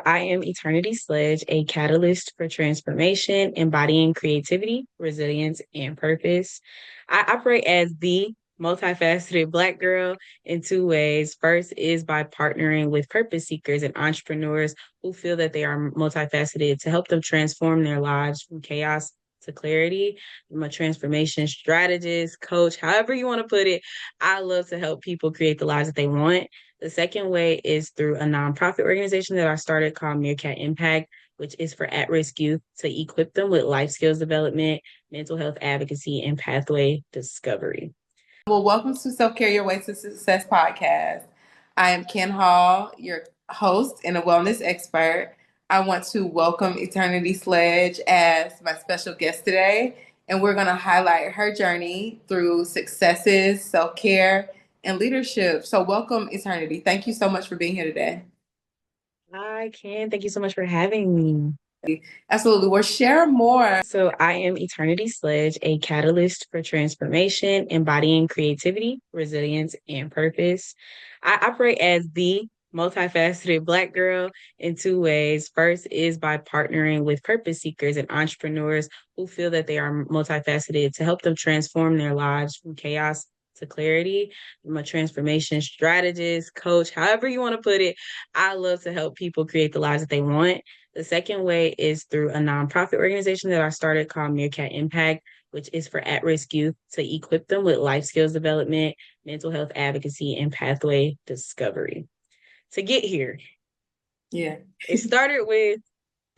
I am Eternity Sledge, a catalyst for transformation, embodying creativity, resilience, and purpose. I operate as the multifaceted Black girl in two ways. First is by partnering with purpose seekers and entrepreneurs who feel that they are multifaceted to help them transform their lives from chaos to clarity. I'm a transformation strategist, coach, however you want to put it. I love to help people create the lives that they want. The second way is through a nonprofit organization that I started called Mirkat Impact, which is for at-risk youth to equip them with life skills development, mental health advocacy, and pathway discovery. Well, welcome to Self-Care Your Way to Success podcast. I am Ken Hall, your host and a wellness expert. I want to welcome Eternity Sledge as my special guest today, and we're going to highlight her journey through successes, self-care, and leadership. So welcome, Eternity. Thank you so much for being here today. Hi, Ken. Thank you so much for having me. Absolutely. Well, share more. So I am Eternity Sledge, a catalyst for transformation, embodying creativity, resilience, and purpose. I operate as the multifaceted Black girl in two ways. First is by partnering with purpose seekers and entrepreneurs who feel that they are multifaceted to help them transform their lives from chaos to clarity. I'm a transformation strategist, coach, however you want to put it. I love to help people create the lives that they want. The second way is through a nonprofit organization that I started called Mirkat Impact, which is for at-risk youth to equip them with life skills development, mental health advocacy, and pathway discovery. To get here, it started with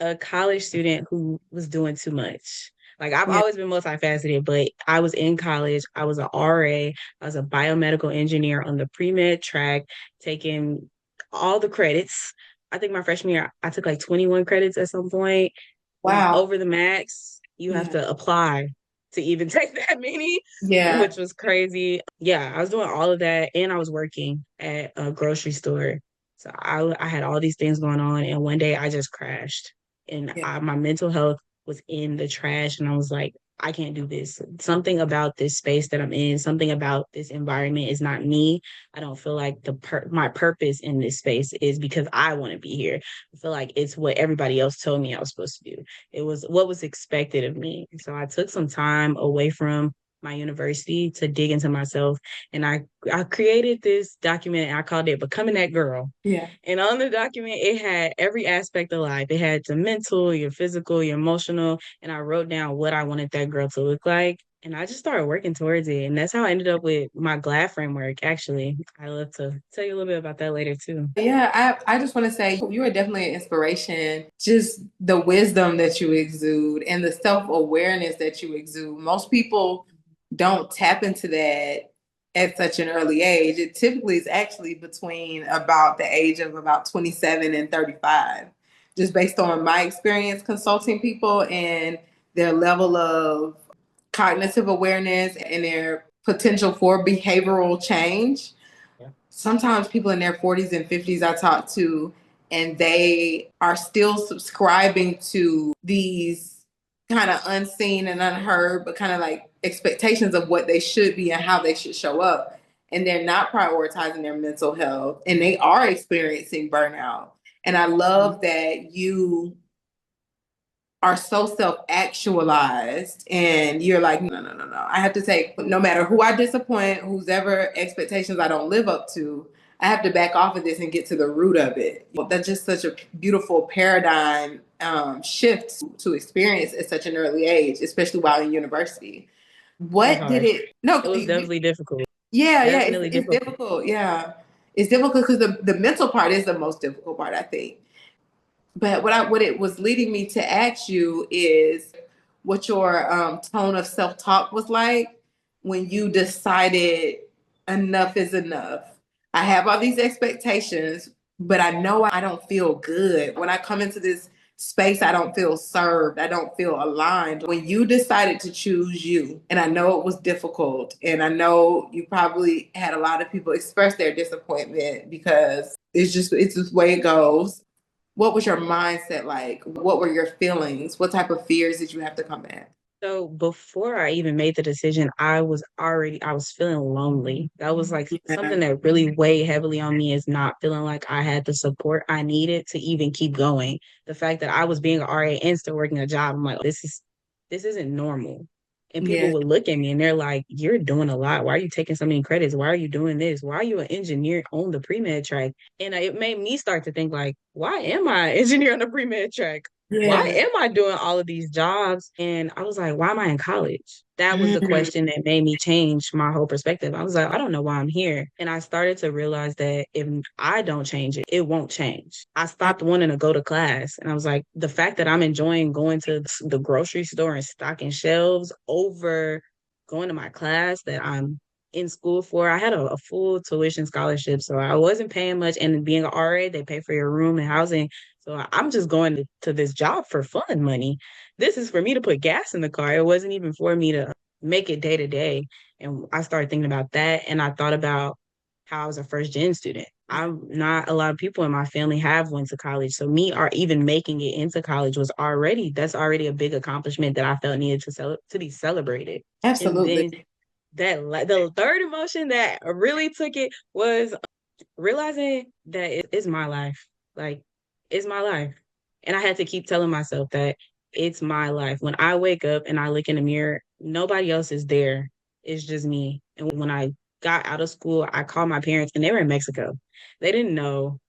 a college student who was doing too much. Like I've always been multifaceted, but I was in college. I was an RA. I was a biomedical engineer on the pre-med track, taking all the credits. I think my freshman year, I took like 21 credits at some point. Wow. Over the max. You have to apply to even take that many, Yeah. which was crazy. Yeah, I was doing all of that and I was working at a grocery store. So I had all these things going on. And one day I just crashed and my mental health was in the trash. And I was like, I can't do this. Something about this space that I'm in, something about this environment is not me. I don't feel like my purpose in this space is because I want to be here. I feel like it's what everybody else told me I was supposed to do. It was what was expected of me. So I took some time away from my university to dig into myself. And I created this document and I called it Becoming That Girl. Yeah. And on the document, it had every aspect of life. It had the mental, your physical, your emotional. And I wrote down what I wanted that girl to look like. And I just started working towards it. And that's how I ended up with my G.L.A.D framework, actually. I love to tell you a little bit about that later, too. Yeah, I just want to say you are definitely an inspiration. Just the wisdom that you exude and the self-awareness that you exude. Most people don't tap into that at such an early age. It typically is actually between about the age of about 27 and 35, just based on my experience consulting people and their level of cognitive awareness and their potential for behavioral change. Sometimes people in their 40s and 50s I talk to, and they are still subscribing to these kind of unseen and unheard, but kind of like expectations of what they should be and how they should show up. And they're not prioritizing their mental health and they are experiencing burnout. And I love that you are so self-actualized and you're like, no. I have to take, no matter who I disappoint, whose ever expectations I don't live up to, I have to back off of this and get to the root of it. That's just such a beautiful paradigm shift to experience at such an early age, especially while in university. What did it? No, it was definitely difficult. Yeah, it's difficult. Yeah, it's difficult because the mental part is the most difficult part, I think. But what it was leading me to ask you is what your tone of self-talk was like when you decided enough is enough. I have all these expectations, but I know I don't feel good. When I come into this space, I don't feel served. I don't feel aligned. When you decided to choose you, and I know it was difficult, and I know you probably had a lot of people express their disappointment because it's just the way it goes. What was your mindset like? What were your feelings? What type of fears did you have to combat? So before I even made the decision, I was feeling lonely. That was like Yeah. something that really weighed heavily on me, is not feeling like I had the support I needed to even keep going. The fact that I was being an RA and still working a job, I'm like, this isn't normal. And people Yeah. would look at me and they're like, you're doing a lot. Why are you taking so many credits? Why are you doing this? Why are you an engineer on the pre-med track? And it made me start to think like, why am I an engineer on the pre-med track? Why Yeah. am I doing all of these jobs? And I was like, why am I in college? That was the Mm. question that made me change my whole perspective. I was like, I don't know why I'm here. And I started to realize that if I don't change it, it won't change. I stopped wanting to go to class. And I was like, the fact that I'm enjoying going to the grocery store and stocking shelves over going to my class that I'm in school for. I had a full tuition scholarship, so I wasn't paying much. And being an RA, they pay for your room and housing. So I'm just going to this job for fun money. This is for me to put gas in the car. It wasn't even for me to make it day to day. And I started thinking about that. And I thought about how I was a first gen student. I'm not a lot of people in my family have went to college. So me or even making it into college that's already a big accomplishment that I felt needed to be celebrated. And then Absolutely. the third emotion that really took it was realizing that it's my life. Like, it's my life. And I had to keep telling myself that it's my life. When I wake up and I look in the mirror, nobody else is there. It's just me. And when I got out of school, I called my parents and they were in Mexico. They didn't know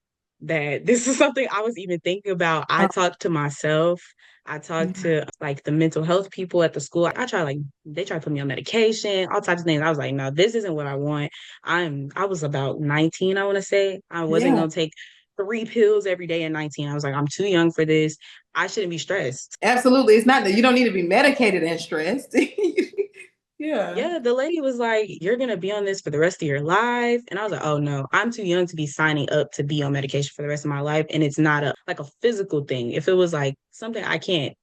that this is something I was even thinking about. I talked to myself. I talked to like the mental health people at the school. They tried to put me on medication, all types of things. I was like, no, this isn't what I want. I was about 19, I want to say. I wasn't Yeah. gonna take 3 pills every day at 19. I was like, I'm too young for this. I shouldn't be stressed. Absolutely. It's not that you don't need to be medicated and stressed. Yeah. Yeah, the lady was like, you're gonna be on this for the rest of your life. And I was like, oh no, I'm too young to be signing up to be on medication for the rest of my life. And it's not a physical thing. If it was like something I can't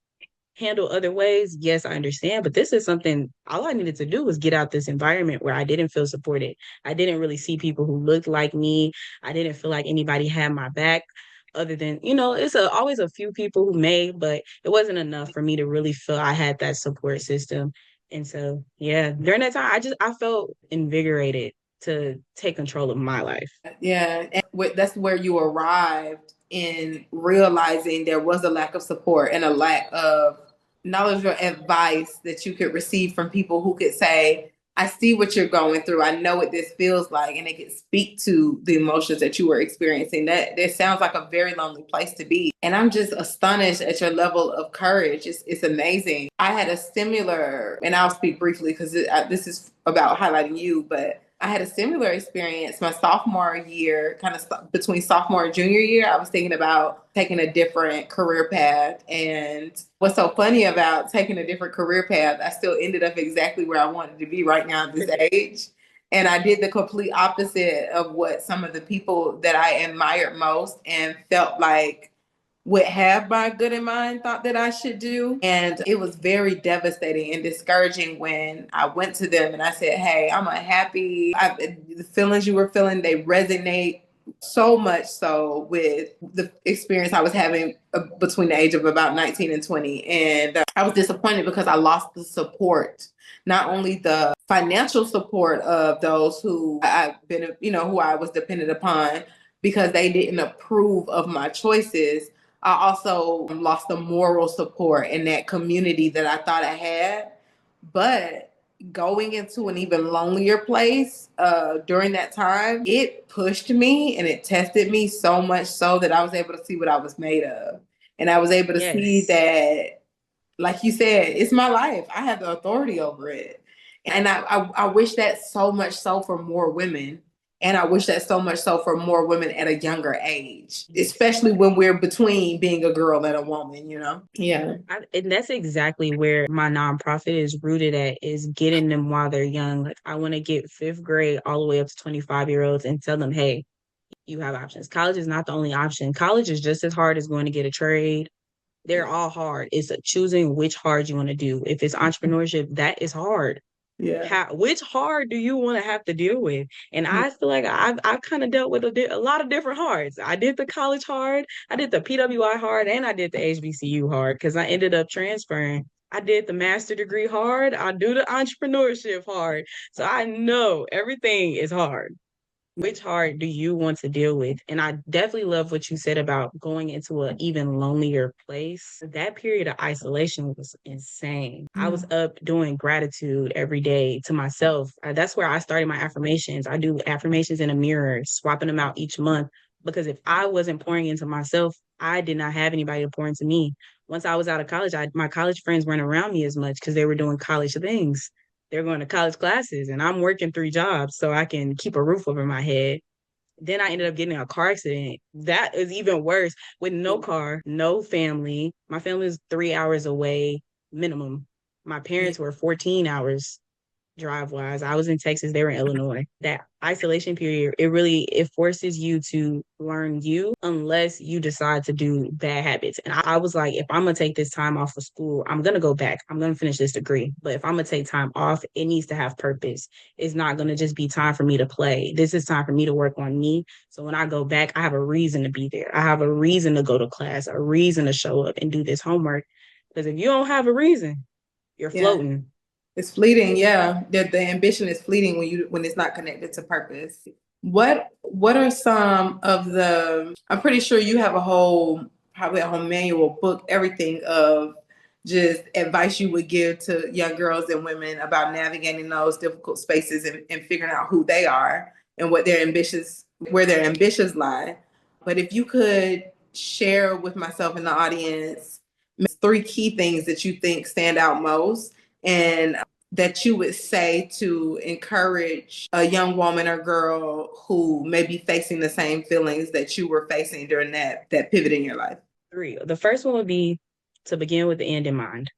handle other ways, yes, I understand. But this is something all I needed to do was get out this environment where I didn't feel supported. I didn't really see people who looked like me. I didn't feel like anybody had my back other than, always a few people who may, but it wasn't enough for me to really feel I had that support system. And so, yeah, during that time, I felt invigorated to take control of my life. Yeah. And that's where you arrived in realizing there was a lack of support and a lack of knowledge or advice that you could receive from people who could say, I see what you're going through. I know what this feels like. And they could speak to the emotions that you were experiencing. That sounds like a very lonely place to be. And I'm just astonished at your level of courage. It's amazing. I had a similar, and I'll speak briefly because this is about highlighting you, but I had a similar experience my sophomore year, kind of between sophomore and junior year. I was thinking about taking a different career path. And what's so funny about taking a different career path, I still ended up exactly where I wanted to be right now at this age. And I did the complete opposite of what some of the people that I admired most and felt like would have my good in mind thought that I should do. And it was very devastating and discouraging when I went to them and I said, hey, I'm unhappy. The feelings you were feeling, they resonate so much so with the experience I was having between the age of about 19 and 20. And I was disappointed because I lost the support, not only the financial support of those who I've been, who I was dependent upon because they didn't approve of my choices. I also lost the moral support in that community that I thought I had. But going into an even lonelier place during that time, it pushed me and it tested me so much so that I was able to see what I was made of. And I was able to see Yes. that, like you said, it's my life. I have the authority over it. And I wish that so much so for more women. And I wish that so much so for more women at a younger age, especially when we're between being a girl and a woman, Yeah. And that's exactly where my nonprofit is rooted at, is getting them while they're young. Like, I want to get fifth grade all the way up to 25-year-olds and tell them, hey, you have options. College is not the only option. College is just as hard as going to get a trade. They're all hard. It's choosing which hard you want to do. If it's entrepreneurship, that is hard. Yeah. Which hard do you want to have to deal with? And I feel like I've kind of dealt with a lot of different hards. I did the college hard, I did the PWI hard, and I did the HBCU hard because I ended up transferring. I did the master degree hard. I do the entrepreneurship hard. So I know everything is hard. Which hard do you want to deal with? And I definitely love what you said about going into an even lonelier place. That period of isolation was insane. I was up doing gratitude every day to myself. That's where I started my affirmations. I do affirmations in a mirror, swapping them out each month. Because if I wasn't pouring into myself, I did not have anybody to pour into me. Once I was out of college, my college friends weren't around me as much because they were doing college things. They're going to college classes and I'm working 3 jobs so I can keep a roof over my head. Then I ended up getting in a car accident. That is even worse with no car, no family. My family was 3 hours away minimum. My parents were 14 hours drive wise. I was in Texas, they were in Illinois. That isolation period, it forces you to learn you unless you decide to do bad habits. And I was like, if I'm gonna take this time off of school, I'm gonna go back. I'm gonna finish this degree. But if I'm gonna take time off, it needs to have purpose. It's not gonna just be time for me to play. This is time for me to work on me. So when I go back, I have a reason to be there. I have a reason to go to class, a reason to show up and do this homework. Because if you don't have a reason, you're Yeah. floating. It's fleeting, yeah. The ambition is fleeting when it's not connected to purpose. What are some of the, I'm pretty sure you have probably a whole manual book, everything of just advice you would give to young girls and women about navigating those difficult spaces and figuring out who they are and where their ambitions lie. But if you could share with myself and the audience 3 key things that you think stand out most and that you would say to encourage a young woman or girl who may be facing the same feelings that you were facing during that pivot in your life? 3. The first one would be to begin with the end in mind.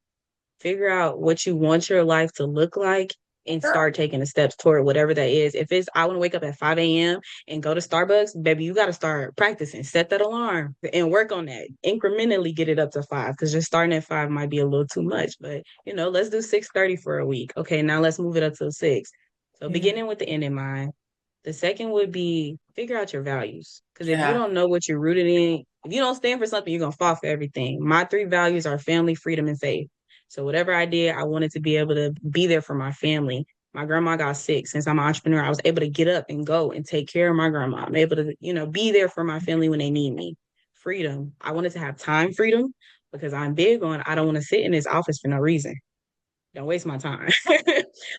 Figure out what you want your life to look like and start taking the steps toward whatever that is. If it's, I want to wake up at 5 a.m. and go to Starbucks, baby, you got to start practicing, set that alarm and work on that. Incrementally get it up to 5 because just starting at 5 might be a little too much, but let's do 6:30 for a week. Okay, now let's move it up to 6. So beginning with the end in mind. The second would be figure out your values. Because if you don't know what you're rooted in, if you don't stand for something, you're going to fall for everything. My 3 values are family, freedom, and faith. So whatever I did, I wanted to be able to be there for my family. My grandma got sick. Since I'm an entrepreneur, I was able to get up and go and take care of my grandma. I'm able to, be there for my family when they need me. Freedom. I wanted to have time freedom because I'm big on, I don't want to sit in this office for no reason. Don't waste my time.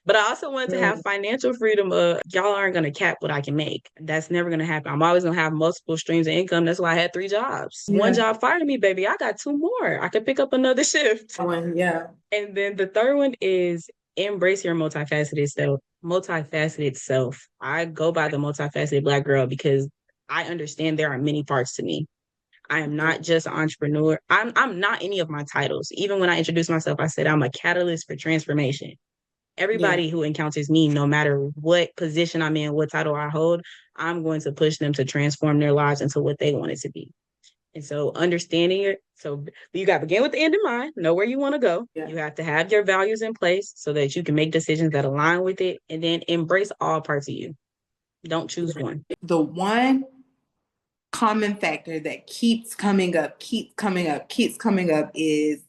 But I also wanted to have financial freedom. Y'all aren't going to cap what I can make. That's never going to happen. I'm always going to have multiple streams of income. That's why I had 3 jobs. One job fired me, baby. I got 2 more. I could pick up another shift. Yeah. And then the third one is embrace your multifaceted self. Multifaceted self. I go by the multifaceted Black girl because I understand there are many parts to me. I am not just an entrepreneur. I'm not any of my titles. Even when I introduced myself, I said I'm a catalyst for transformation. Everybody who encounters me, no matter what position I'm in, what title I hold, I'm going to push them to transform their lives into what they want it to be. And so understanding it, so you got to begin with the end in mind, know where you want to go. Yeah. You have to have your values in place so that you can make decisions that align with it, and then embrace all parts of you. Don't choose one. The one common factor that keeps coming up is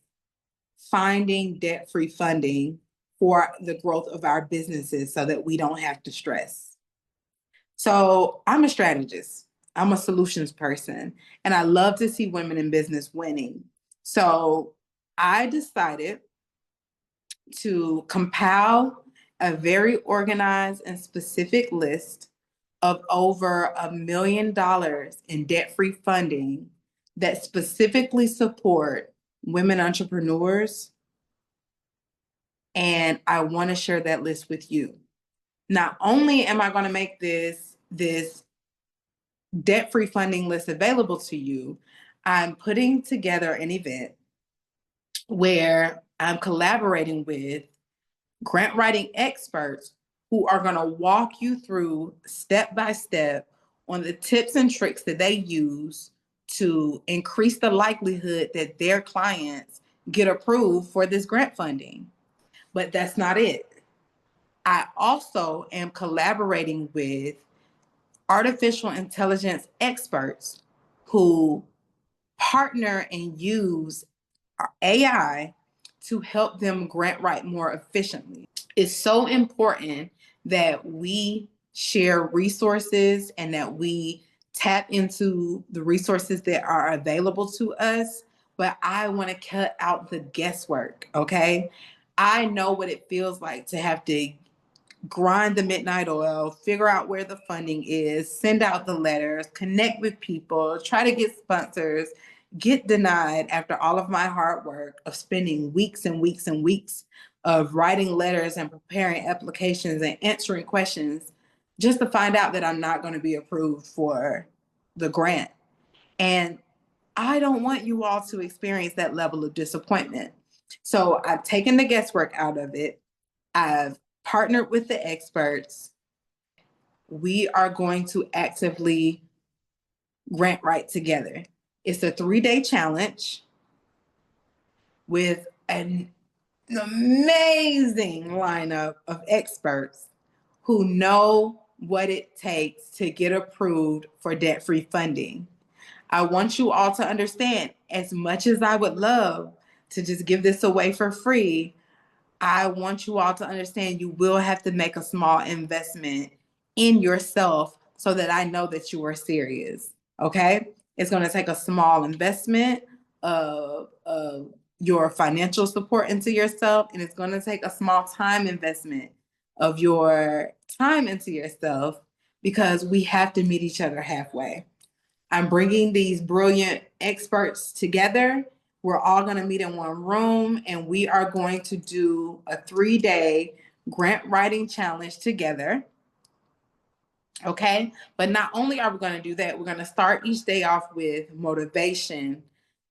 finding debt-free funding for the growth of our businesses so that we don't have to stress. So I'm a strategist. I'm a solutions person, and I love to see women in business winning. So I decided to compile a very organized and specific list of over $1 million in debt-free funding that specifically support women entrepreneurs. And I want to share that list with you. Not only am I going to make this debt-free funding list available to you, I'm putting together an event where I'm collaborating with grant writing experts who are going to walk you through step by step on the tips and tricks that they use to increase the likelihood that their clients get approved for this grant funding. But that's not it. I also am collaborating with artificial intelligence experts who partner and use AI to help them grant write more efficiently. It's so important that we share resources and that we tap into the resources that are available to us. But I want to cut out the guesswork, okay? I know what it feels like to have to grind the midnight oil, figure out where the funding is, send out the letters, connect with people, try to get sponsors, get denied after all of my hard work of spending weeks and weeks and weeks of writing letters and preparing applications and answering questions just to find out that I'm not going to be approved for the grant. And I don't want you all to experience that level of disappointment. So I've taken the guesswork out of it. I've partnered with the experts. We are going to actively grant write together. It's a 3-day challenge with an amazing lineup of experts who know what it takes to get approved for debt-free funding. I want you all to understand, as much as I would love to just give this away for free, I want you all to understand you will have to make a small investment in yourself so that I know that you are serious. Okay? It's going to take a small investment of your financial support into yourself, and it's going to take a small time investment of your time into yourself, because we have to meet each other halfway. I'm bringing these brilliant experts together. We're all going to meet in one room, and we are going to do a 3-day grant writing challenge together. Okay. But not only are we going to do that, we're going to start each day off with motivation.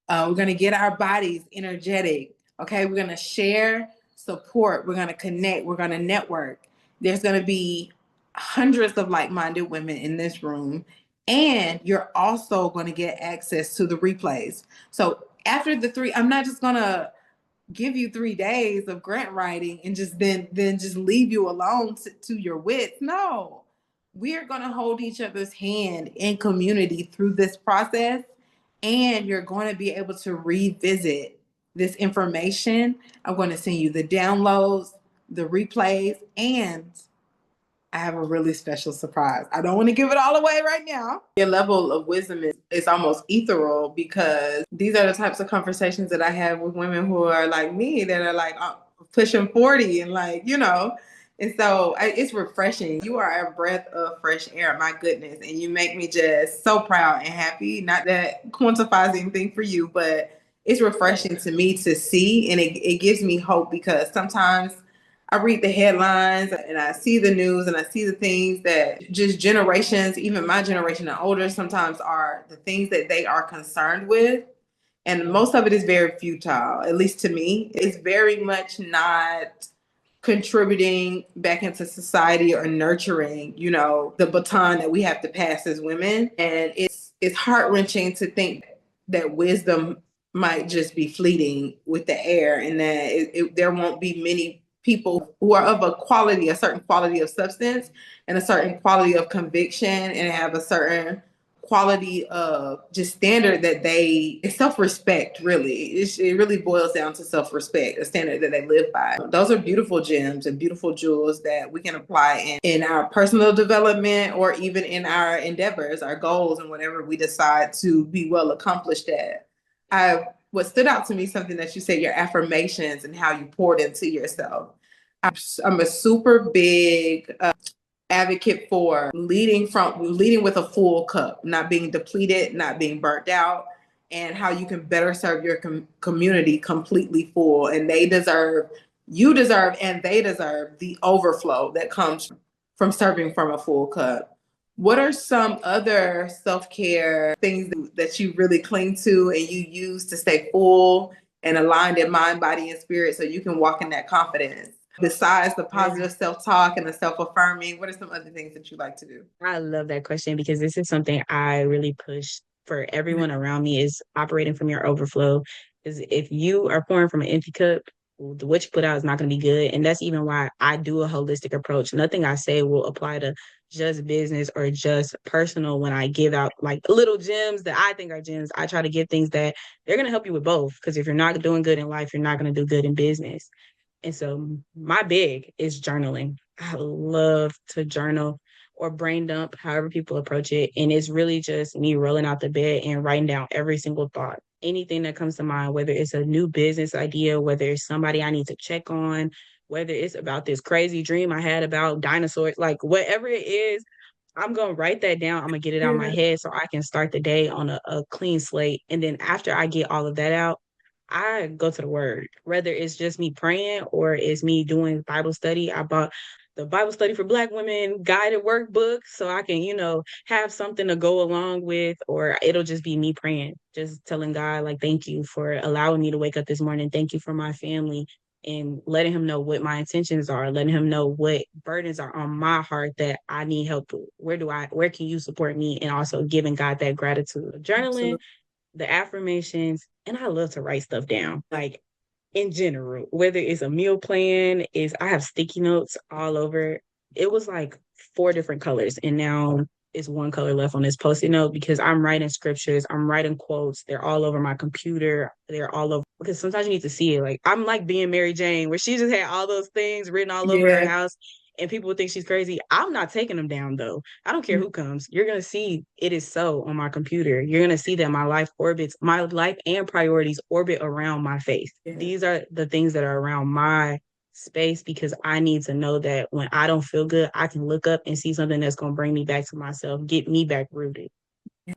We're going to get our bodies energetic. Okay. We're going to share support. We're going to connect. We're going to network. There's going to be hundreds of like-minded women in this room. And you're also going to get access to the replays. So after the 3, I'm not just going to give you 3 days of grant writing and just then just leave you alone to your wits. No, we are going to hold each other's hand in community through this process. And you're going to be able to revisit this information. I'm going to send you the downloads, the replays, and I have a really special surprise. I don't want to give it all away right now. Your level of wisdom is almost ethereal, because these are the types of conversations that I have with women who are like me, that are like pushing 40 and like, and so it's refreshing. You are a breath of fresh air, my goodness. And you make me just so proud and happy. Not that quantifies anything for you, but it's refreshing to me to see. And it gives me hope, because sometimes I read the headlines and I see the news and I see the things that just generations, even my generation and older, sometimes are the things that they are concerned with. And most of it is very futile, at least to me. It's very much not contributing back into society or nurturing, the baton that we have to pass as women. And it's heart-wrenching to think that wisdom might just be fleeting with the air, and that there won't be many people who are of a certain quality of substance and a certain quality of conviction, and have a certain quality of just standard that it's self-respect, really. It really boils down to self-respect, a standard that they live by. Those are beautiful gems and beautiful jewels that we can apply in our personal development, or even in our endeavors, our goals, and whatever we decide to be well accomplished at. What stood out to me, something that you said, your affirmations and how you poured into yourself. I'm a super big advocate for leading with a full cup, not being depleted, not being burnt out, and how you can better serve your community completely full. And you deserve, and they deserve the overflow that comes from serving from a full cup. What are some other self-care things that you really cling to and you use to stay full and aligned in mind, body, and spirit, so you can walk in that confidence? Besides the positive self-talk and the self-affirming, what are some other things that you like to do? I love that question, because this is something I really push for everyone around me, is operating from your overflow. Because if you are pouring from an empty cup, what you put out is not going to be good. And that's even why I do a holistic approach. Nothing I say will apply to just business or just personal when I give out like little gems that I think are gems. I try to give things that they're going to help you with both. Because if you're not doing good in life, you're not going to do good in business. And so my big is journaling. I love to journal or brain dump, however people approach it. And it's really just me rolling out the bed and writing down every single thought, anything that comes to mind, whether it's a new business idea, whether it's somebody I need to check on, whether it's about this crazy dream I had about dinosaurs, like whatever it is, I'm going to write that down. I'm going to get it out of my head so I can start the day on a clean slate. And then after I get all of that out, I go to the word, whether it's just me praying or it's me doing Bible study. I bought the Bible study for Black women guided workbook so I can, have something to go along with, or it'll just be me praying, just telling God, like, thank you for allowing me to wake up this morning. Thank you for my family, and letting him know what my intentions are, letting him know what burdens are on my heart that I need help with. Where can you support me? And also giving God that gratitude. Journaling, Absolutely. the affirmations, and I love to write stuff down. Like in general, whether it's a meal plan, is I have sticky notes all over. It was like four different colors, and now it's one color left on this post-it note because I'm writing scriptures, I'm writing quotes. They're all over my computer. They're all over because sometimes you need to see it. Like I'm like being Mary Jane, where she just had all those things written all over her Yeah. house. And people would think she's crazy. I'm not taking them down though. I don't care who comes. You're going to see it is so on my computer. You're going to see that my life and priorities orbit around my faith. Yeah. These are the things that are around my space because I need to know that when I don't feel good, I can look up and see something that's going to bring me back to myself, get me back rooted.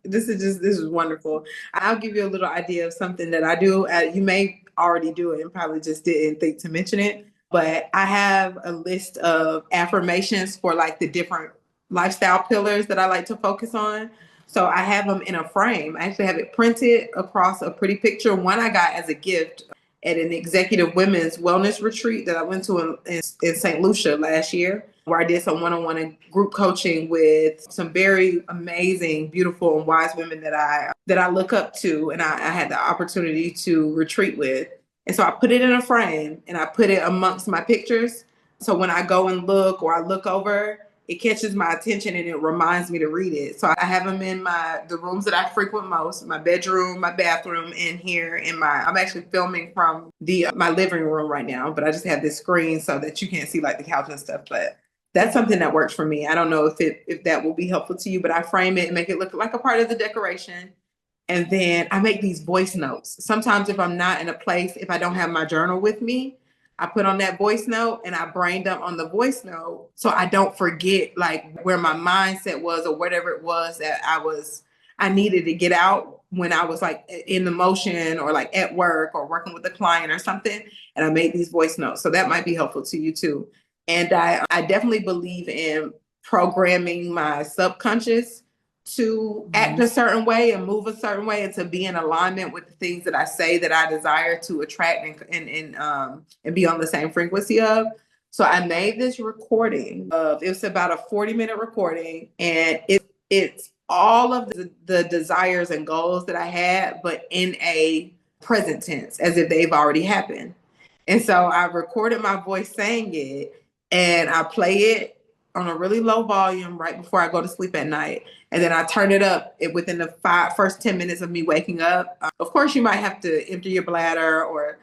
This is wonderful. I'll give you a little idea of something that I do. You may already do it and probably just didn't think to mention it, but I have a list of affirmations for like the different lifestyle pillars that I like to focus on. So I have them in a frame. I actually have it printed across a pretty picture. One I got as a gift at an executive women's wellness retreat that I went to in St. Lucia last year, where I did some one-on-one and group coaching with some very amazing, beautiful, and wise women that I look up to, and I had the opportunity to retreat with. And so I put it in a frame and I put it amongst my pictures. So when I go and look or I look over, it catches my attention and it reminds me to read it. So I have them in the rooms that I frequent most, my bedroom, my bathroom, and here I'm actually filming from my living room right now, but I just have this screen so that you can't see like the couch and stuff. But that's something that works for me. I don't know if that will be helpful to you, but I frame it and make it look like a part of the decoration. And then I make these voice notes. Sometimes if I'm not in a place, if I don't have my journal with me, I put on that voice note and I brain dump on the voice note so I don't forget like where my mindset was or whatever it was that I needed to get out when I was like in the motion or like at work or working with a client or something. And I made these voice notes. So that might be helpful to you too. And I definitely believe in programming my subconscious to act a certain way and move a certain way and to be in alignment with the things that I say that I desire to attract and be on the same frequency of. So I made this recording it was about a 40-minute recording, and it's all of the desires and goals that I had, but in a present tense, as if they've already happened. And so I recorded my voice saying it, and I play it on a really low volume right before I go to sleep at night. And then I turn it up within the first 10 minutes of me waking up. Of course, you might have to empty your bladder or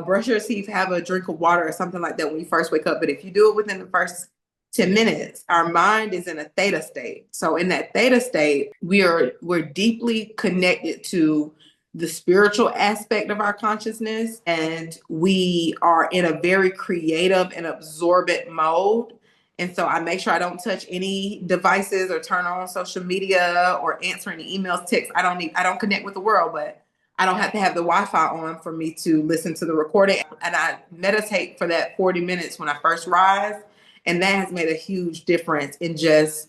brush your teeth, have a drink of water or something like that when you first wake up. But if you do it within the first 10 minutes, our mind is in a theta state. So in that theta state, we're deeply connected to the spiritual aspect of our consciousness, and we are in a very creative and absorbent mode. And so I make sure I don't touch any devices or turn on social media or answer any emails, texts. I don't connect with the world, but I don't have to have the Wi-Fi on for me to listen to the recording. And I meditate for that 40 minutes when I first rise. And that has made a huge difference in just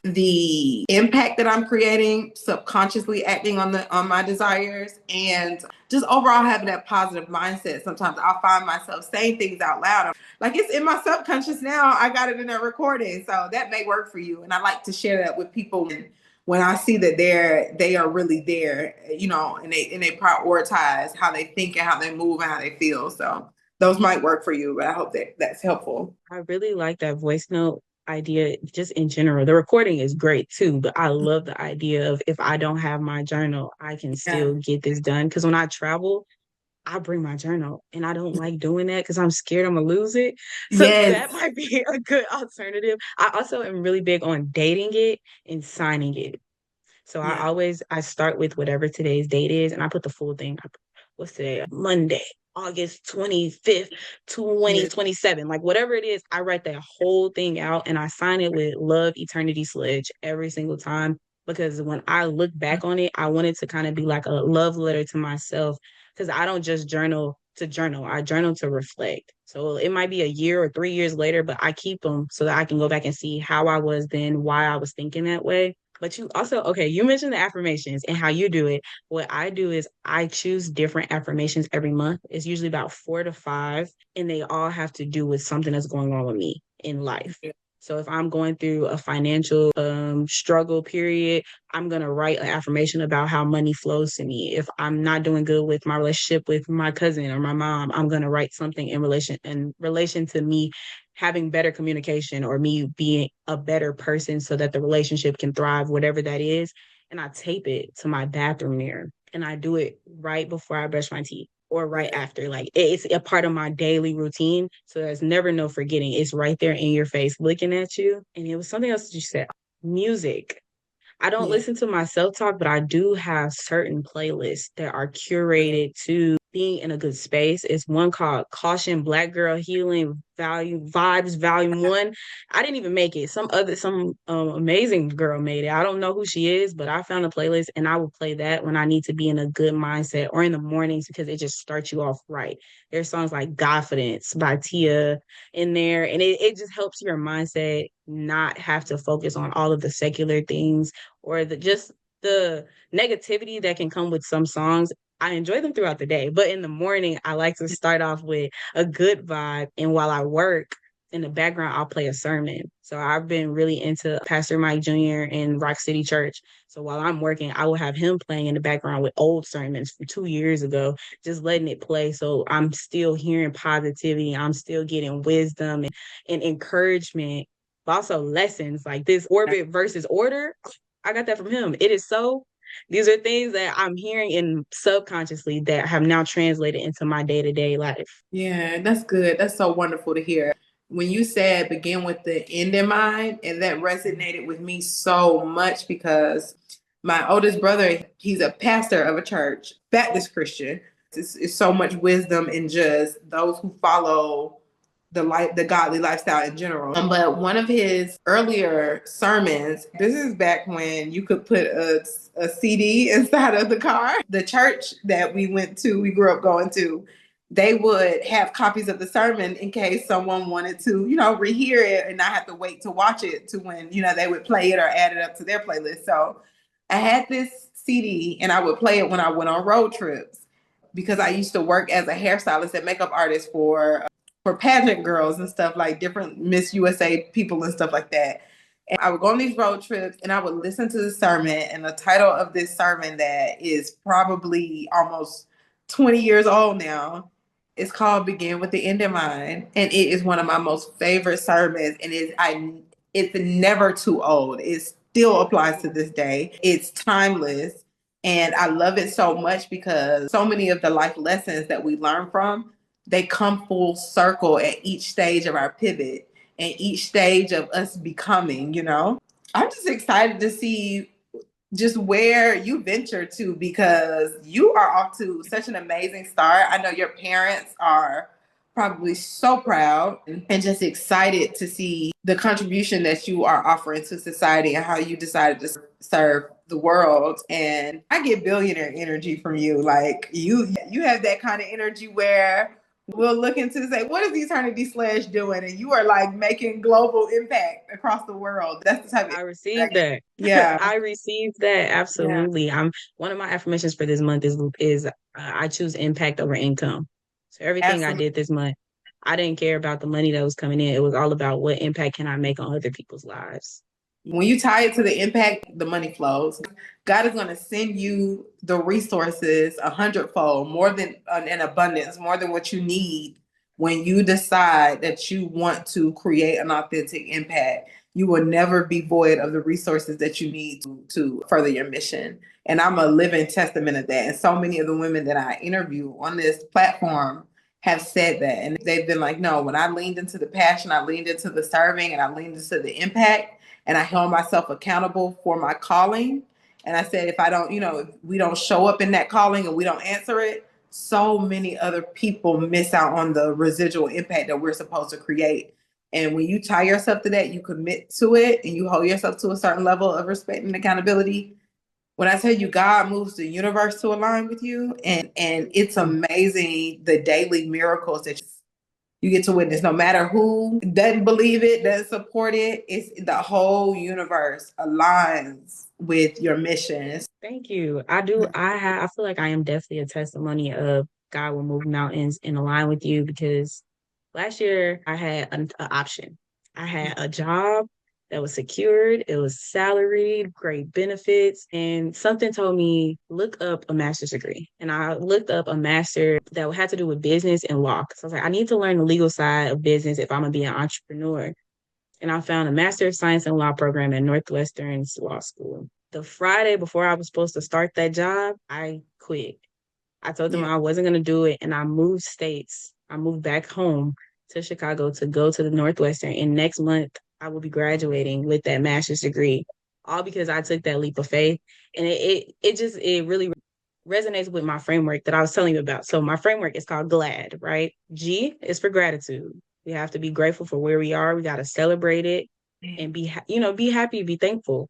the impact that I'm creating, subconsciously acting on my desires, and just overall having that positive mindset. Sometimes I'll find myself saying things out loud. Like it's in my subconscious now. I got it in that recording. So that may work for you. And I like to share that with people when I see that they are really there, and they prioritize how they think and how they move and how they feel. So those might work for you, but I hope that that's helpful. I really like that voice note idea just in general. The recording is great too, but I love the idea of if I don't have my journal, I can Yeah. still get this done. Because when I travel, I bring my journal and I don't like doing that because I'm scared I'm gonna lose it. So that Yes. might be a good alternative. I also am really big on dating it and signing it. So Yeah. I start with whatever today's date is and I put the full thing. What's today? Monday, August 25th, Yeah. 2027. Like whatever it is, I write that whole thing out and I sign it with Love Eternity Sledge every single time. Because when I look back on it, I want it to kind of be like a love letter to myself. Because I don't just journal to journal, I journal to reflect. So it might be a year or 3 years later, but I keep them so that I can go back and see how I was then, why I was thinking that way. But you also, okay, you mentioned the affirmations and how you do it. What I do is I choose different affirmations every month. It's usually about 4 to 5, and they all have to do with something that's going on with me in life. So if I'm going through a financial struggle period, I'm gonna write an affirmation about how money flows to me. If I'm not doing good with my relationship with my cousin or my mom, I'm gonna write something in relation to me having better communication or me being a better person so that the relationship can thrive, whatever that is. And I tape it to my bathroom mirror and I do it right before I brush my teeth or right Yeah. after. Like it's a part of my daily routine. So there's never no forgetting. It's right there in your face looking at you. And it was something else that you said, music. I don't Yeah. listen to my self talk, but I do have certain playlists that are curated to being in a good space. It's one called Caution Black Girl Healing Value Vibes Volume One. I didn't even make it. Some amazing girl made it. I don't know who she is, but I found a playlist and I will play that when I need to be in a good mindset or in the mornings because it just starts you off right. There's songs like Confidence by Tia in there, and it just helps your mindset not have to focus on all of the secular things or just the negativity that can come with some songs. I enjoy them throughout the day, but in the morning, I like to start off with a good vibe. And while I work in the background, I'll play a sermon. So I've been really into Pastor Mike Jr. in Rock City Church. So while I'm working, I will have him playing in the background with old sermons from 2 years ago, just letting it play. So I'm still hearing positivity. I'm still getting wisdom and encouragement, but also lessons like this orbit versus order. I got that from him. It is so. These are things that I'm hearing in subconsciously that have now translated into my day-to-day life. Yeah, that's good. That's so wonderful to hear. When you said begin with the end in mind, and that resonated with me so much because my oldest brother, he's a pastor of a church, Baptist Christian. It's so much wisdom in just those who follow the godly lifestyle in general. But one of his earlier sermons, this is back when you could put a CD inside of the car. The church that we grew up going to, they would have copies of the sermon in case someone wanted to, rehear it and not have to wait to watch it to when, they would play it or add it up to their playlist. So I had this CD and I would play it when I went on road trips because I used to work as a hairstylist and makeup artist for pageant girls and stuff, like different Miss USA people and stuff like that. And I would go on these road trips and I would listen to the sermon. And the title of this sermon that is probably almost 20 years old now is called Begin with the End in Mind. And it is one of my most favorite sermons. And it's never too old. It still applies to this day. It's timeless. And I love it so much because so many of the life lessons that we learn from, they come full circle at each stage of our pivot and each stage of us becoming. I'm just excited to see just where you venture to because you are off to such an amazing start. I know your parents are probably so proud and just excited to see the contribution that you are offering to society and how you decided to serve the world. And I get billionaire energy from you. Like you have that kind of energy where we'll look into say, what is Eternity Sledge doing? And you are like making global impact across the world. That's the type of I received that. yeah. I received that Yeah. absolutely. I'm one of my affirmations for this month is I choose impact over income. So everything I Absolutely. did this month, I didn't care about the money that was coming in. It was all about what impact can I make on other people's lives. When you tie it to the impact, the money flows. God is going to send you the resources 100-fold, more than an abundance, more than what you need When you decide that you want to create an authentic impact, you will never be void of the resources that you need to further your mission. And I'm a living testament of that. And so many of the women that I interview on this platform have said that. And they've been like, no, when I leaned into the passion, I leaned into the serving, and I leaned into the impact, and I held myself accountable for my calling. And I said, if I don't, if we don't show up in that calling and we don't answer it, so many other people miss out on the residual impact that we're supposed to create. And when you tie yourself to that, you commit to it, and you hold yourself to a certain level of respect and accountability. When I tell you, God moves the universe to align with you, and it's amazing the daily miracles that you get to witness. No matter who doesn't believe it, doesn't support it, it's the whole universe aligns with your mission. Thank you. I feel like I am definitely a testimony of God will move mountains and align with you, because last year I had an option. I had a job that was secured, it was salaried, great benefits, and something told me, look up a master's degree. And I looked up a master that had to do with business and law. So I was like, I need to learn the legal side of business if I'm gonna be an entrepreneur. And I found a Master of Science in Law program at Northwestern's Law School. The Friday before I was supposed to start that job, I quit. I told them I wasn't going to do it, and I moved states. I moved back home to Chicago to go to the Northwestern. And next month, I will be graduating with that master's degree, all because I took that leap of faith. And it really resonates with my framework that I was telling you about. So my framework is called G.L.A.D, right? G is for gratitude. We have to be grateful for where we are. We got to celebrate it and be happy, be thankful.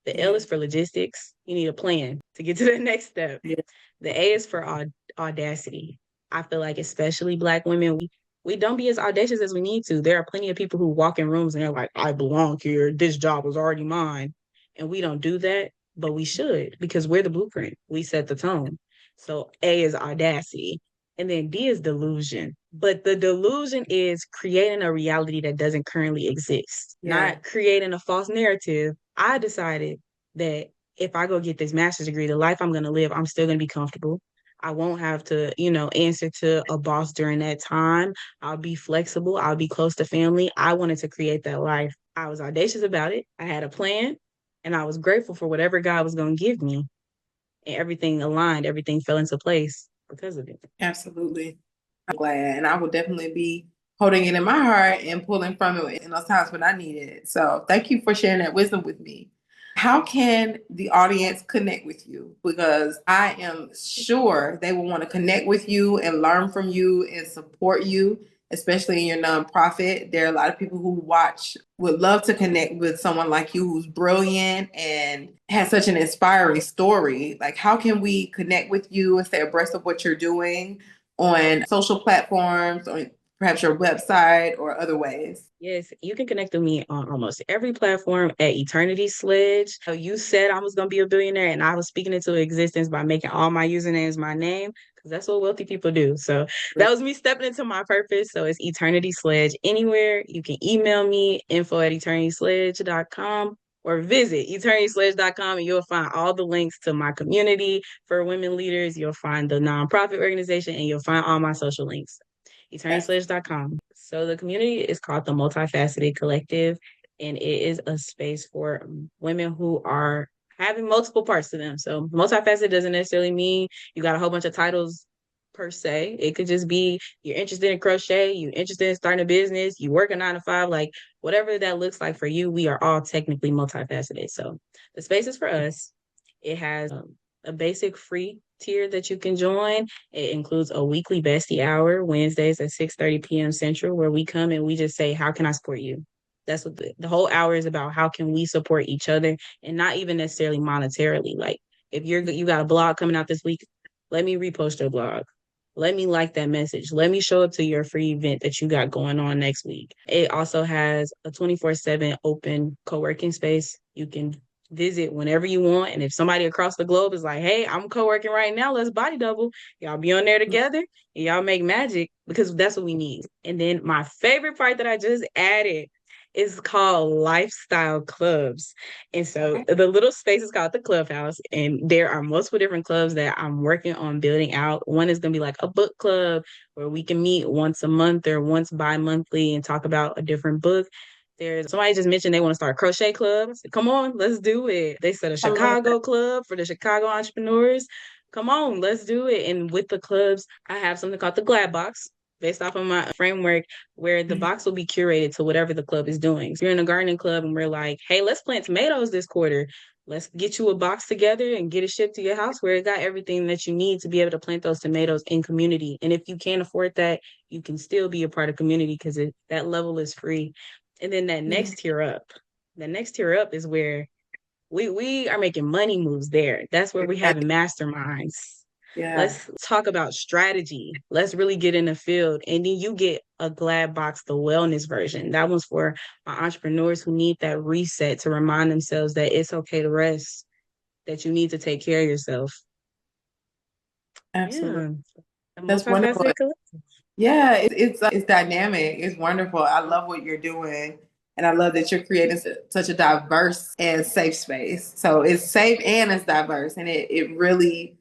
The L is for logistics. You need a plan to get to the next step. The A is for audacity. I feel like especially Black women, we don't be as audacious as we need to. There are plenty of people who walk in rooms and they're like, I belong here. This job was already mine. And we don't do that, but we should, because we're the blueprint. We set the tone. So A is audacity. And then D is delusion. But the delusion is creating a reality that doesn't currently exist, not creating a false narrative. I decided that if I go get this master's degree, the life I'm going to live, I'm still going to be comfortable. I won't have to, answer to a boss during that time. I'll be flexible. I'll be close to family. I wanted to create that life. I was audacious about it. I had a plan, and I was grateful for whatever God was going to give me. And everything aligned, everything fell into place because of it. Absolutely. I'm glad. And I will definitely be holding it in my heart and pulling from it in those times when I need it. So thank you for sharing that wisdom with me. How can the audience connect with you? Because I am sure they will want to connect with you and learn from you and support you, especially in your nonprofit. There are a lot of people who would love to connect with someone like you who's brilliant and has such an inspiring story. Like, how can we connect with you and stay abreast of what you're doing on social platforms, or perhaps your website or other ways? Yes, you can connect with me on almost every platform at Eternity Sledge. So you said I was going to be a billionaire, and I was speaking into existence by making all my usernames my name, because that's what wealthy people do. So that was me stepping into my purpose. So it's Eternity Sledge anywhere. You can email me, info@eternitysledge.com, or visit eternitysledge.com, and you'll find all the links to my community for women leaders. You'll find the nonprofit organization, and you'll find all my social links. EternitySledge.com. So the community is called the Multifaceted Collective, and it is a space for women who are having multiple parts to them. So multifaceted doesn't necessarily mean you got a whole bunch of titles per se. It could just be you're interested in crochet, you're interested in starting a business, you work a 9 to 5, like whatever that looks like for you. We are all technically multifaceted. So the space is for us. It has a basic free tier that you can join. It includes a weekly bestie hour, Wednesdays at 6:30 p.m. Central, where we come and we just say, how can I support you? That's what the whole hour is about. How can we support each other, and not even necessarily monetarily? Like, if you got a blog coming out this week, let me repost your blog. Let me like that message. Let me show up to your free event that you got going on next week. It also has a 24/7 open co-working space. You can visit whenever you want. And if somebody across the globe is like, hey, I'm co-working right now, let's body double. Y'all be on there together and y'all make magic, because that's what we need. And then my favorite part that I just added It's called lifestyle clubs. And so the little space is called the clubhouse. And there are multiple different clubs that I'm working on building out. One is going to be like a book club where we can meet once a month or once bi-monthly and talk about a different book. There's somebody just mentioned they want to start a crochet club. I said, come on, let's do it. They said a I love that. Chicago club for the Chicago entrepreneurs. Come on, let's do it. And with the clubs, I have something called the Glad Box based off of my framework where the box will be curated to whatever the club is doing. So you're in a gardening club and we're like, hey, let's plant tomatoes this quarter. Let's get you a box together and get it shipped to your house where it got everything that you need to be able to plant those tomatoes in community. And if you can't afford that, you can still be a part of community because that level is free. And then the next tier up is where we are making money moves there. That's where we having masterminds. Yeah. Let's talk about strategy. Let's really get in the field. And then you get a Glad Box, the wellness version. That one's for my entrepreneurs who need that reset to remind themselves that it's okay to rest, that you need to take care of yourself. Absolutely. Yeah. The That's wonderful. multifaceted collective. Yeah, it's dynamic. It's wonderful. I love what you're doing. And I love that you're creating such a diverse and safe space. So it's safe and it's diverse. And it really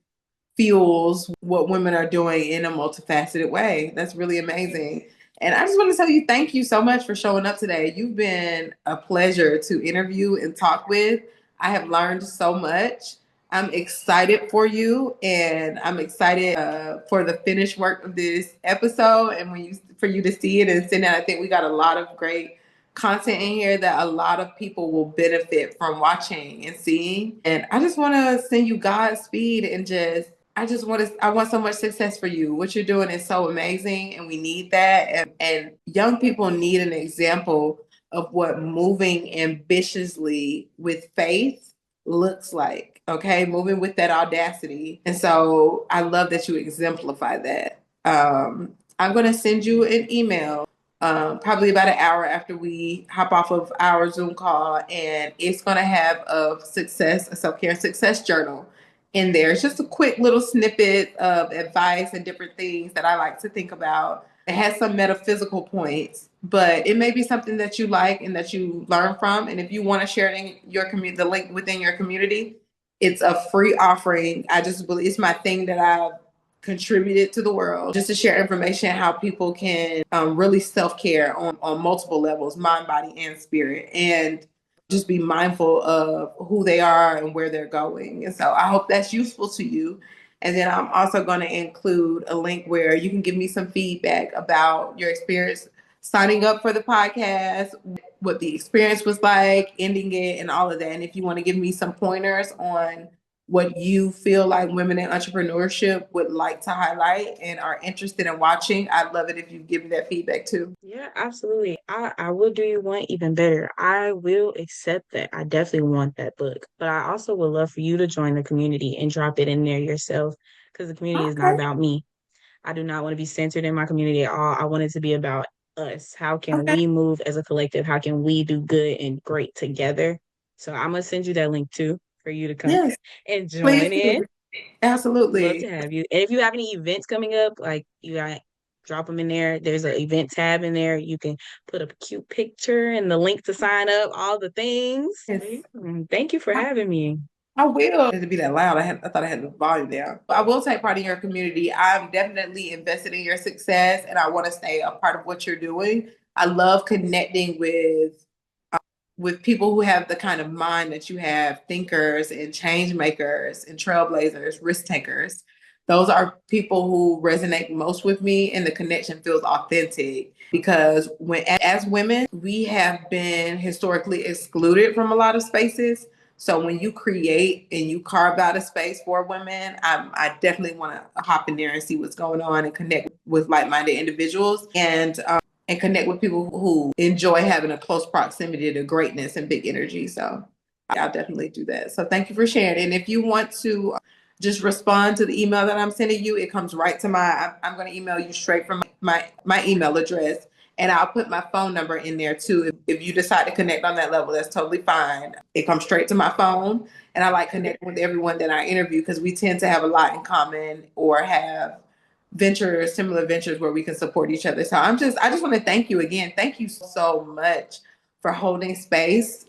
fuels what women are doing in a multifaceted way. That's really amazing. And I just want to tell you, thank you so much for showing up today. You've been a pleasure to interview and talk with. I have learned so much. I'm excited for you, and I'm excited for the finished work of this episode, and for you to see it and send it. I think we got a lot of great content in here that a lot of people will benefit from watching and seeing. And I just want to send you Godspeed and I want so much success for you. What you're doing is so amazing and we need that. And young people need an example of what moving ambitiously with faith looks like. Okay. Moving with that audacity. And so I love that you exemplify that. I'm going to send you an email probably about an hour after we hop off of our Zoom call, and it's going to have a self-care success journal in there. It's just a quick little snippet of advice and different things that I like to think about. It has some metaphysical points, but it may be something that you like and that you learn from. And if you want to share it in your community, the link within your community, it's a free offering. I just believe it's my thing that I've contributed to the world just to share information how people can really self-care on multiple levels, mind, body, and spirit, and just be mindful of who they are and where they're going. And so I hope that's useful to you. And then I'm also going to include a link where you can give me some feedback about your experience signing up for the podcast, what the experience was like, ending it, and all of that. And if you want to give me some pointers on what you feel like women in entrepreneurship would like to highlight and are interested in watching, I'd love it if you give me that feedback too. Yeah, absolutely. I will do you one even better. I will accept that. I definitely want that book. But I also would love for you to join the community and drop it in there yourself because the community is not Okay. about me. I do not want to be centered in my community at all. I want it to be about us. How can Okay. we move as a collective? How can we do good and great together? So I'm gonna send you that link too for you to come Yes, and please join do. in. Love to Absolutely. have you. And if you have any events coming up, like you got drop them in there. There's an event tab in there. You can put a cute picture and the link to sign up, all the things. Yes. Thank you for having me. I will. To be that loud, I thought I had the volume down. I will take part in your community. I'm definitely invested in your success, and I want to stay a part of what you're doing. I love connecting with people who have the kind of mind that you have, thinkers and change makers and trailblazers, risk takers. Those are people who resonate most with me, and the connection feels authentic because as women, we have been historically excluded from a lot of spaces. So when you create and you carve out a space for women, I definitely want to hop in there and see what's going on and connect with like-minded individuals. And connect with people who enjoy having a close proximity to greatness and big energy. So I'll definitely do that. So thank you for sharing. And if you want to just respond to the email that I'm sending you, it comes right to I'm going to email you straight from my email address. And I'll put my phone number in there too. If you decide to connect on that level, that's totally fine. It comes straight to my phone. And I like connecting with everyone that I interview because we tend to have a lot in common or have similar ventures where we can support each other. So I just want to thank you again. Thank you so much for holding space.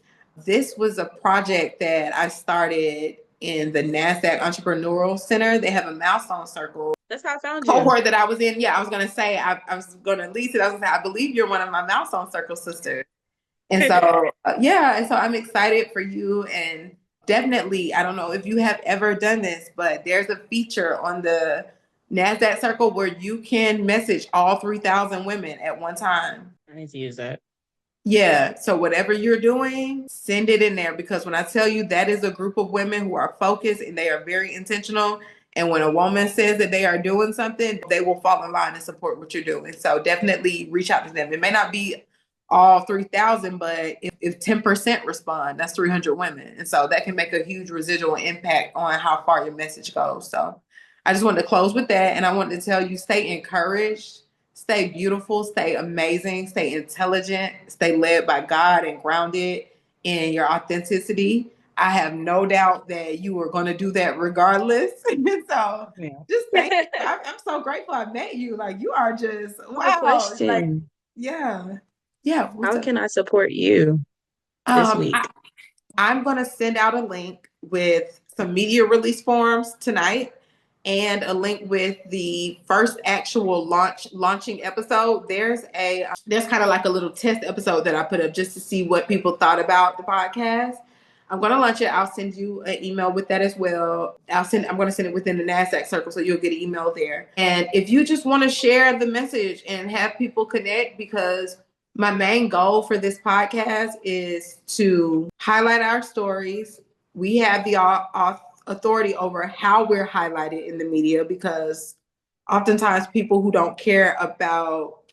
This was a project that I started in the NASDAQ Entrepreneurial Center. They have a milestone circle. That's how I found you. Cohort that I was in. Yeah, I was going to say, I was going to lease it. I was going to say, I believe you're one of my milestone circle sisters. And so, yeah, and so I'm excited for you. And definitely, I don't know if you have ever done this, but there's a feature on the NASDAQ circle where you can message all 3,000 women at one time. I need to use that. Yeah. So whatever you're doing, send it in there, because when I tell you that is a group of women who are focused and they are very intentional. And when a woman says that they are doing something, they will fall in line and support what you're doing. So definitely reach out to them. It may not be all 3,000, but if 10% respond, that's 300 women. And so that can make a huge residual impact on how far your message goes. So I just wanted to close with that. And I wanted to tell you, stay encouraged. Stay beautiful, stay amazing, stay intelligent, stay led by God and grounded in your authenticity. I have no doubt that you are going to do that regardless. So just thank you. I'm so grateful I met you. Like, you are just, wow. Question. Like, yeah. Yeah. How can I support you this week? I'm going to send out a link with some media release forms tonight, and a link with the first actual launching episode. There's kind of like a little test episode that I put up just to see what people thought about the podcast. I'm going to launch it. I'll send you an email with that as well. I'm going to send it within the NASDAQ circle, so you'll get an email there. And if you just want to share the message and have people connect, because my main goal for this podcast is to highlight our stories. We have the authority over how we're highlighted in the media, because oftentimes people who don't care about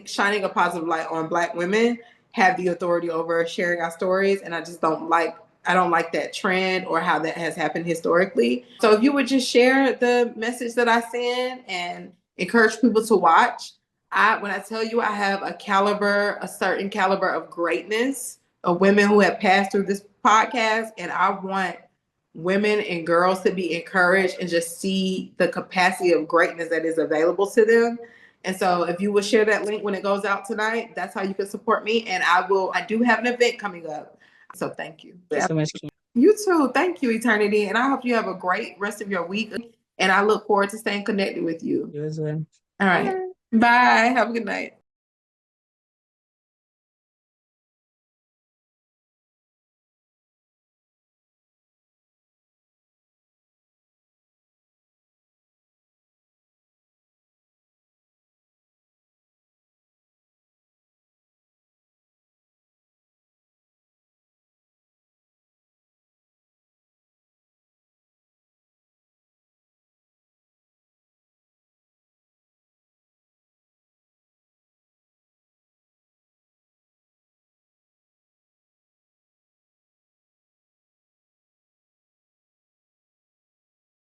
shining a positive light on Black women have the authority over sharing our stories. And I don't like that trend or how that has happened historically. So if you would just share the message that I send and encourage people to watch. When I tell you I have a certain caliber of greatness of women who have passed through this podcast, and I want women and girls to be encouraged and just see the capacity of greatness that is available to them. And so if you would share that link when it goes out tonight, that's how you can support me. And I do have an event coming up. So thank you. Thank you so much, Kim. You too. Thank you, Eternity. And I hope you have a great rest of your week. And I look forward to staying connected with you. You as well. All right. Bye. Have a good night.